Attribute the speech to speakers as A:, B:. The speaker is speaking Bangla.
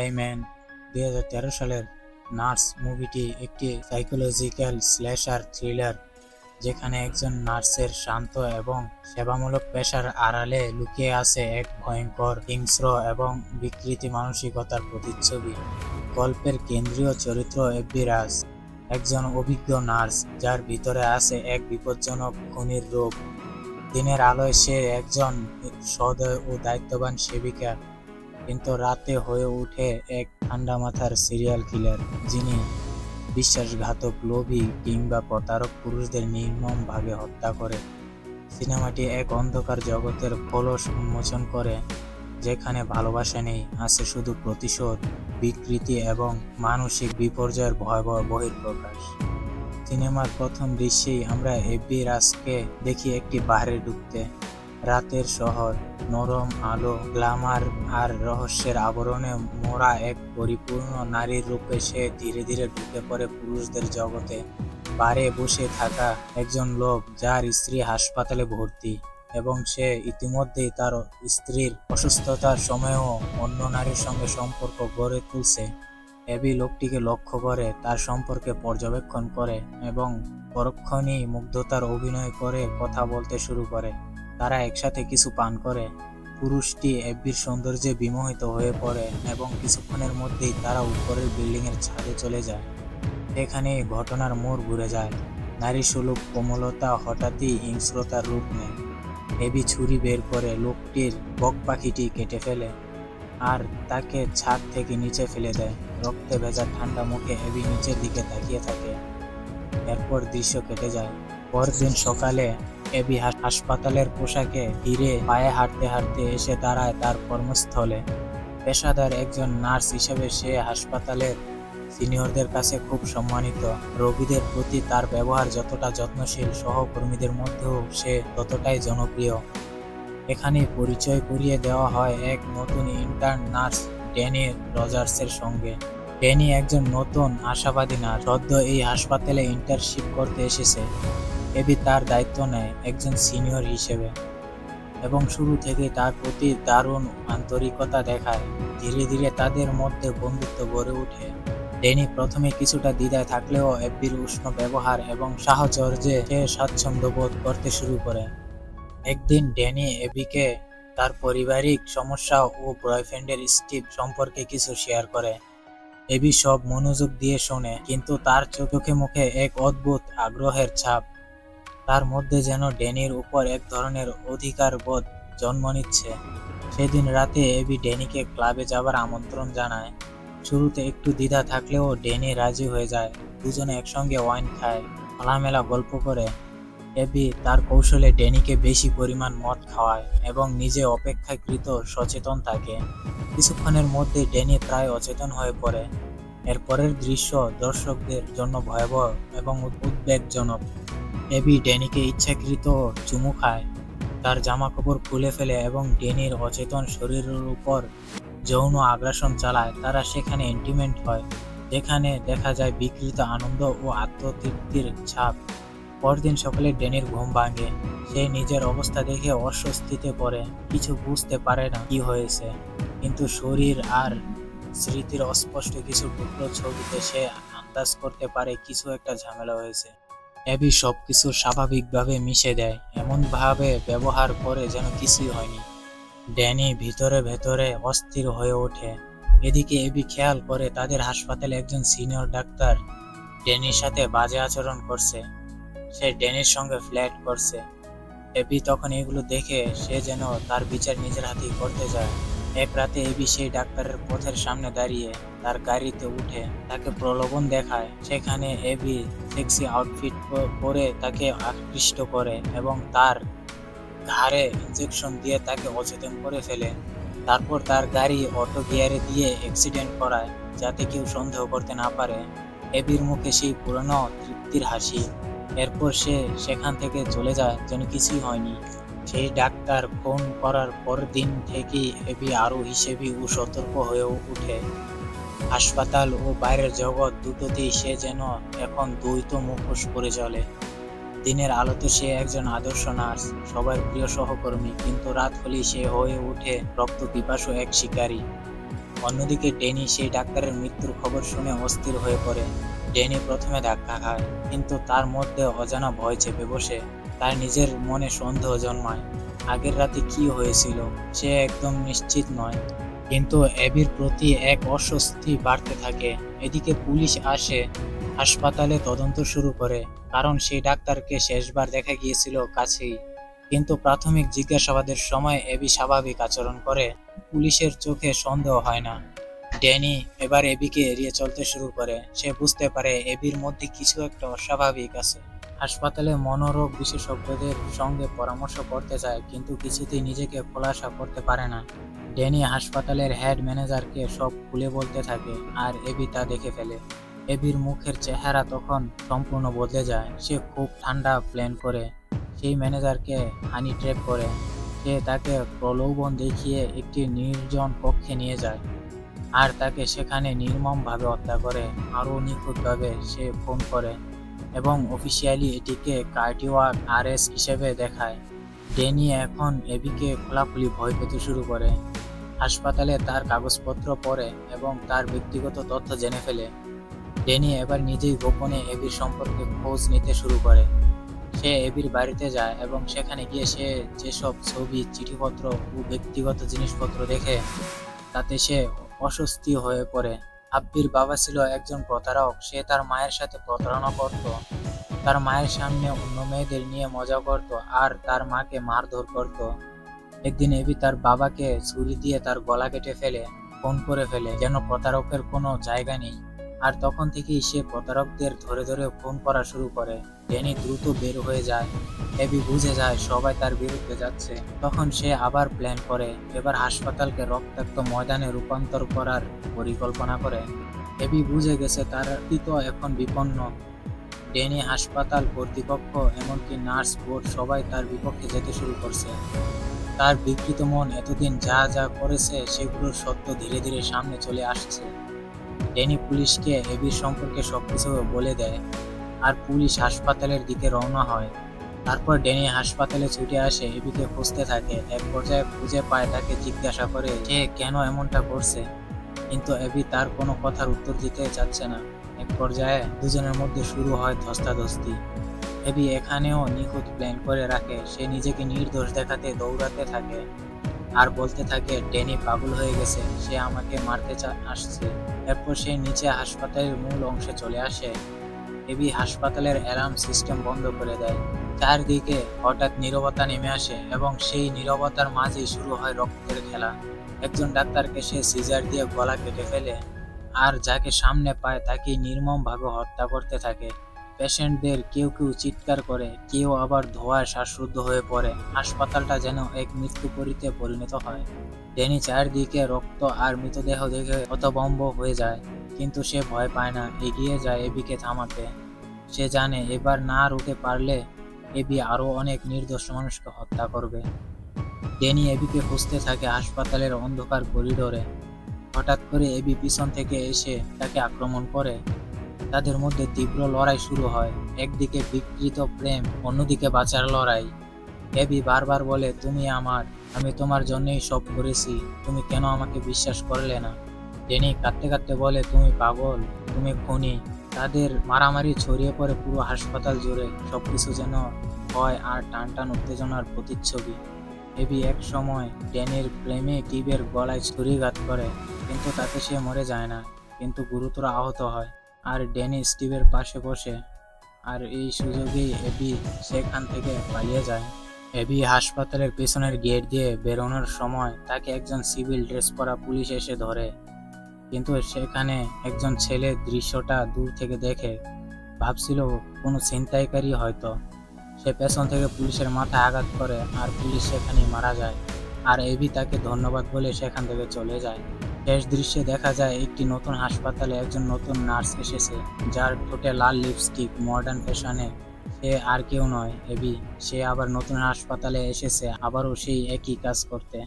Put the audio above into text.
A: এই ম্যান 2013 সালের নার্স মুভিটি একটি সাইকোলজিক্যাল স্ল্যাশার থ্রিলার, যেখানে একজন নার্সের শান্ত এবং সেবামূলক পেশার আড়ালে লুকিয়ে আছে এক ভয়ঙ্কর, হিংস্র এবং বিকৃতি মানসিকতার প্রতিচ্ছবি। গল্পের কেন্দ্রীয় চরিত্র এব্বি রাজ, একজন অভিজ্ঞ নার্স যার ভিতরে আছে এক বিপজ্জনক খুনির রূপ। দিনের আলোয় সে একজন সদয় ও দায়িত্ববান সেবিকা, কিন্তু রাতে হয়ে ওঠে এক ঠান্ডা মাথার সিরিয়াল কিলার, যিনি বিশ্বাসঘাতক, লোভী কিংবা প্রতারক পুরুষদের নির্মমভাবে হত্যা করে। সিনেমাটি এক অন্ধকার জগতের খোলস উন্মোচন করে, যেখানে ভালোবাসা নেই, আছে শুধু প্রতিশোধ, বিকৃতি এবং মানসিক বিপর্যয়ের ভয়াবহ বহিঃপ্রকাশ। সিনেমার প্রথম দৃশ্যেই আমরা এব্বি রাজকে দেখি একটি বারে ঢুকতে। রাতের শহর, নরম আলো, গ্ল্যামার আর রহস্যের আবরণে মোড়া এক পরিপূর্ণ নারীর রূপে সে ধীরে ধীরে ঢুকে পড়ে পুরুষদের জগতে। বারে বসে থাকা একজন লোক যার স্ত্রী হাসপাতালে ভর্তি, এবং সে ইতিমধ্যেই তার স্ত্রীর অসুস্থতার সময়েও অন্য নারীর সঙ্গে সম্পর্ক গড়ে তুলছে। এবি লোকটিকে লক্ষ্য করে, তার সম্পর্কে পর্যবেক্ষণ করে এবং পরক্ষণেই মুগ্ধতার অভিনয় করে কথা বলতে শুরু করে। তারা একসাথে কিছু পান করে। পুরুষটি এব্বির সৌন্দর্যে বিমোহিত হয়ে পড়ে এবং কিছুক্ষণের মধ্যেই তারা উপরের বিল্ডিংয়ের ছাদে চলে যায়। এখানে ঘটনার মোড় ঘুরে যায়। নারী সুলভ কোমলতা হঠাৎই হিংস্রতার রূপ নেয়। এবি ছুরি বের করে লোকটির বক পাখিটি কেটে ফেলে আর তাকে ছাদ থেকে নিচে ফেলে দেয়। রক্তে ভেজা ঠান্ডা মুখে এবি নিচের দিকে তাকিয়ে থাকে। এরপর দৃশ্য কেটে যায়। পরদিন সকালে এবি হাসপাতালের পোশাকে ধীরে পায়ে হাঁটতে হাঁটতে এসে দাঁড়ায় তার কর্মস্থলে। পেশাদার একজন নার্স হিসেবে সে হাসপাতালের সিনিয়রদের কাছে খুব সম্মানিত। রোগীদের প্রতি তার ব্যবহার যতটা যত্নশীল, সহকর্মীদের মধ্যেও সে ততটাই জনপ্রিয়। এখানে পরিচয় করিয়ে দেওয়া হয় এক নতুন ইন্টার্ন নার্স, ড্যানি রজার্সের সঙ্গে। ড্যানি একজন নতুন আশাবাদী নার্স, সদ্য এই হাসপাতালে ইন্টার্নশিপ করতে এসেছে। এবি তার দায়িত্ব নেয় একজন সিনিয়র হিসেবে এবং শুরু থেকে তার প্রতি দারুণ আন্তরিকতা দেখায়। ধীরে ধীরে তাদের মধ্যে বন্ধুত্ব গড়ে ওঠে। ড্যানি প্রথমে কিছুটা দ্বিধায় থাকলেও এব্বির উষ্ণ ব্যবহার এবং সাহচর্যে সে স্বাচ্ছন্দ্য বোধ করতে শুরু করে। একদিন ড্যানি এবিকে তার পারিবারিক সমস্যা ও বয়ফ্রেন্ডের স্টিভ সম্পর্কে কিছু শেয়ার করে। এবি সব মনোযোগ দিয়ে শোনে, কিন্তু তার চোখে মুখে এক অদ্ভুত আগ্রহের ছাপ। তার মধ্যে যেন ড্যানির উপর এক ধরনের অধিকার বোধ জন্ম নিচ্ছে। সেদিন রাতে এবি ড্যানিকে ক্লাবে যাবার আমন্ত্রণ জানায়। শুরুতে একটু দ্বিধা থাকলেও ড্যানি রাজি হয়ে যায়। দুজনে একসঙ্গে ওয়াইন খায়, খোলামেলা গল্প করে। এবি তার কৌশলে ড্যানিকে বেশি পরিমাণ মদ খাওয়ায় এবং নিজে অপেক্ষাকৃত সচেতন থাকে। কিছুক্ষণের মধ্যে ড্যানি প্রায় অচেতন হয়ে পড়ে। এরপরের দৃশ্য দর্শকদের জন্য ভয়াবহ এবং উদ্বেগজনক। এবি ড্যানিকে ইচ্ছাকৃত চুমু খায়, তার জামা কাপড় খুলে ফেলে এবং ড্যানির অচেতন শরীরের উপর যৌন আগ্রাসন চালায়। তারা সেখানে ইন্টিমেট হয়, যেখানে দেখা যায় বিকৃত আনন্দ ও আত্মতৃপ্তির ছাপ। পরদিন সকালে ড্যানির ঘুম ভাঙে। সে নিজের অবস্থা দেখে অস্বস্তিতে পড়ে। কিছু বুঝতে পারে না কি হয়েছে, কিন্তু শরীর আর স্মৃতির অস্পষ্ট কিছু টুকরো ছবিতে সে আন্দাজ করতে পারে কিছু একটা ঝামেলা হয়েছে। এবি সবকিছু স্বাভাবিকভাবে মিশে দেয়, এমনভাবে ব্যবহার করে যেন কিছুই হয়নি। ড্যানি ভিতরে ভেতরে অস্থির হয়ে ওঠে। এদিকে এবি খেয়াল করে তাদের হাসপাতালে একজন সিনিয়র ডাক্তার ড্যানির সাথে বাজে আচরণ করছে। সে ড্যানির সঙ্গে ফ্ল্যাট করছে। এবি তখন এগুলো দেখে সে যেন তার বিচার নিজের হাতেই করতে যায়। এক রাতে এবি সেই ডাক্তারের পথের সামনে দাঁড়িয়ে তার গাড়িতে উঠে তাকে প্রলোভন দেখায়। সেখানে এবি সেক্সি আউটফিট পরে তাকে আকৃষ্ট করে এবং তার ঘাড়ে ইনজেকশন দিয়ে তাকে অচেতন করে ফেলে। তারপর তার গাড়ি অটো গিয়ারে দিয়ে অ্যাক্সিডেন্ট করায়, যাতে কেউ সন্দেহ করতে না পারে। এবির মুখে সেই পুরনো তৃপ্তির হাসি। এরপর সে সেখান থেকে চলে যায় যেন কিছুই হয়নি। সেই ডাক্তার ফোন করার পর দিন থেকেই এবি আরও হিসেবি ও সতর্ক হয়ে ওঠে। হাসপাতাল ও বাইরের জগৎ দুটোতেই সে যেন এখন দ্বৈত মুখোশ পরে চলে। দিনের আলোতে সে একজন আদর্শ নার্স, সবার প্রিয় সহকর্মী, কিন্তু রাত হলেই সে হয়ে ওঠে রক্ত পিপাসু এক শিকারী। অন্যদিকে ড্যানি সেই ডাক্তারের মৃত্যুর খবর শুনে অস্থির হয়ে পড়ে। ড্যানি প্রথমে ধাক্কা খায়, কিন্তু তার মধ্যে অজানা ভয় চেপে বসে। তার নিজের মনে সন্দেহ জন্মায়। আগের রাতে কি হয়েছিল সে একদম নিশ্চিত নয়, কিন্তু অ্যাবির প্রতি এক অস্বস্তি বাড়তে থাকে। এদিকে পুলিশ আসে, হাসপাতালে তদন্ত শুরু করে, কারণ সেই ডাক্তারকে শেষবার দেখা গিয়েছিল কাছেই। কিন্তু প্রাথমিক জিজ্ঞাসাবাদের সময় অ্যাবি স্বাভাবিক আচরণ করে। পুলিশের চোখে সন্দেহ হয় না। ড্যানি এবার অ্যাবিকে এড়িয়ে চলতে শুরু করে। সে বুঝতে পারে অ্যাবির মধ্যে কিছু একটা অস্বাভাবিক আছে। হাসপাতালে মনোরোগ বিশেষজ্ঞদের সঙ্গে পরামর্শ করতে চায়, কিন্তু কিছুতেই নিজেকে খোলাসা করতে পারে না। ড্যানি হাসপাতালের হেড ম্যানেজারকে সব খুলে বলতে থাকে, আর অ্যাবি তা দেখে ফেলে। অ্যাবির মুখের চেহারা তখন সম্পূর্ণ বদলে যায়। সে খুব ঠান্ডা প্ল্যান করে সেই ম্যানেজারকে হানি ট্র্যাপ করে। সে তাকে প্রলোভন দেখিয়ে একটি নির্জন কক্ষে নিয়ে যায়, আর তাকে সেখানে নির্মমভাবে হত্যা করে। আরও নিখুঁতভাবে সে ফোন করে এবং অফিসিয়ালি এটিকে কার্ডিয়াক আরেস্ট হিসেবে দেখায়। ড্যানি এখন অ্যাবিকে খোলাখুলি ভয় পেতে শুরু করে। হাসপাতালে তার কাগজপত্র পড়ে এবং তার ব্যক্তিগত তথ্য জেনে ফেলে। ড্যানি এবার নিজেই গোপনে অ্যাবির সম্পর্কে খোঁজ নিতে শুরু করে। সে অ্যাবির বাড়িতে যায় এবং সেখানে গিয়ে সে যেসব ছবি, চিঠিপত্র ও ব্যক্তিগত জিনিসপত্র দেখে তাতে সে অস্বস্তি হয়ে পড়ে। আব্বির বাবা ছিল একজন প্রতারক। সে তার মায়ের সাথে প্রতারণা করত, তার মায়ের সামনে অন্য মেয়েদের নিয়ে মজা করত আর তার মাকে মারধর করত। একদিন অ্যাবি তার বাবাকে ছুরি দিয়ে তার গলা কেটে ফেলে, খুন করে ফেলে, যেন প্রতারকের কোনো জায়গা নেই। আর তখন থেকেই সে প্রতারকদের ধরে ধরে খুন করা শুরু করে। ড্যানি দ্রুত বের হয়ে যায়। অ্যাবি বুঝে যায় সবাই তার বিরুদ্ধে যাচ্ছে। তখন সে আবার প্ল্যান করে, এবার হাসপাতালকে রক্তাক্ত ময়দানে রূপান্তর করার পরিকল্পনা করে। অ্যাবি বুঝে গেছে তার অতীত এখন বিপন্ন। ড্যানি, হাসপাতাল কর্তৃপক্ষ, এমনকি নার্স বোর্ড সবাই তার বিপক্ষে যেতে শুরু করছে। তার বিকৃত মন এতদিন যা যা করেছে সেগুলোর সত্য ধীরে ধীরে সামনে চলে আসছে। ড্যানি পুলিশকে অ্যাবির সম্পর্কে সবকিছু বলে দেয়, আর পুলিশ হাসপাতালের দিকে রওনা হয়। তারপর ড্যানি হাসপাতালে ছুটে আসে, অ্যাবিকে খুঁজতে থাকে। এক পর্যায়ে খুঁজে পায়, তাকে জিজ্ঞাসা করে সে কেন এমনটা করছে, কিন্তু অ্যাবি তার কোনো কথার উত্তর দিতে চাচ্ছে না। এক পর্যায়ে দুজনের মধ্যে শুরু হয় ধস্তাধস্তি। অ্যাবি এখানেও নিখুঁত প্ল্যান করে রাখে। সে নিজেকে নির্দোষ দেখাতে দৌড়াতে থাকে আর বলতে থাকে ড্যানি পাগল হয়ে গেছে, সে আমাকে মারতে আসছে। এরপর সে নিচে হাসপাতালের মূল অংশে চলে আসে। অ্যাবি হাসপাতালের অ্যালার্ম সিস্টেম বন্ধ করে দেয়। চারদিকে হঠাৎ নীরবতা নেমে আসে এবং সেই নীরবতার মাঝেই শুরু হয় রক্তের খেলা। একজন ডাক্তারকে সে সিজার দিয়ে গলা কেটে ফেলে, আর যাকে সামনে পায় তাকে নির্মমভাবে হত্যা করতে থাকে। পেশেন্টদের কেউ কেউ চিৎকার করে, কেউ আবার ধোঁয়ায় শ্বাসরুদ্ধ হয়ে পড়ে। হাসপাতালটা যেন এক মৃত্যুপুরীতে পরিণত হয়। ড্যানি চারদিকে রক্ত আর মৃতদেহ দেখে হতভম্ব হয়ে যায়, কিন্তু সে ভয় পায় না, এগিয়ে যায় অ্যাবিকে থামাতে। সে জানে এবার না রুখে পারলে অ্যাবি আরও অনেক নির্দোষ মানুষকে হত্যা করবে। ড্যানি অ্যাবিকে খুঁজতে থাকে হাসপাতালের অন্ধকার করিডোরে। হঠাৎ করে অ্যাবি পিছন থেকে এসে তাকে আক্রমণ করে। তাদের মধ্যে তীব্র লড়াই শুরু হয়। একদিকে বিকৃত প্রেম, অন্যদিকে বাঁচার লড়াই। অ্যাবি বারবার বলে, তুমি আমার, আমি তোমার জন্যই সব করেছি, তুমি কেন আমাকে বিশ্বাস করলে না? ড্যানি কাঁদতে কাঁদতে বলে, তুমি পাগল, তুমি খুনি। তাদের মারামারি ছড়িয়ে পড়ে পুরো হাসপাতাল জুড়ে। সবকিছু যেন ভয় আর টানটান উত্তেজনার প্রতিচ্ছবি। অ্যাবি এক সময় ড্যানির প্রেমে টিবের গলায় ছুরিঘাত করে, কিন্তু তাতে সে মরে যায় না, কিন্তু গুরুতর আহত হয়। আর ড্যানি স্টিভের পাশে বসে, আর এই সুযোগেই অ্যাবি সেখান থেকে পালিয়ে যায়। অ্যাবি হাসপাতালের পেছনের গেট দিয়ে বেরোনোর সময় তাকে একজন সিভিল ড্রেস পরা পুলিশ এসে ধরে, কিন্তু সেখানে একজন ছেলে দৃশ্যটা দূর থেকে দেখে ভাবছিল কোনো ছিনতাইকারী হয়তো। সে পেছন থেকে পুলিশের মাথায় আঘাত করে, আর পুলিশ সেখানেই মারা যায়। আর অ্যাবি তাকে ধন্যবাদ বলে সেখান থেকে চলে যায়। শেষ দৃশ্যে দেখা যায় একটি নতুন হাসপাতালে একজন নতুন নার্স এসেছে, যার ঠোঁটে লাল লিপস্টিক, মডার্ন ফ্যাশনে। সে আর কেউ নয়, অ্যাবি। সে আবার নতুন হাসপাতালে এসেছে, আবারও সেই একই কাজ করতে।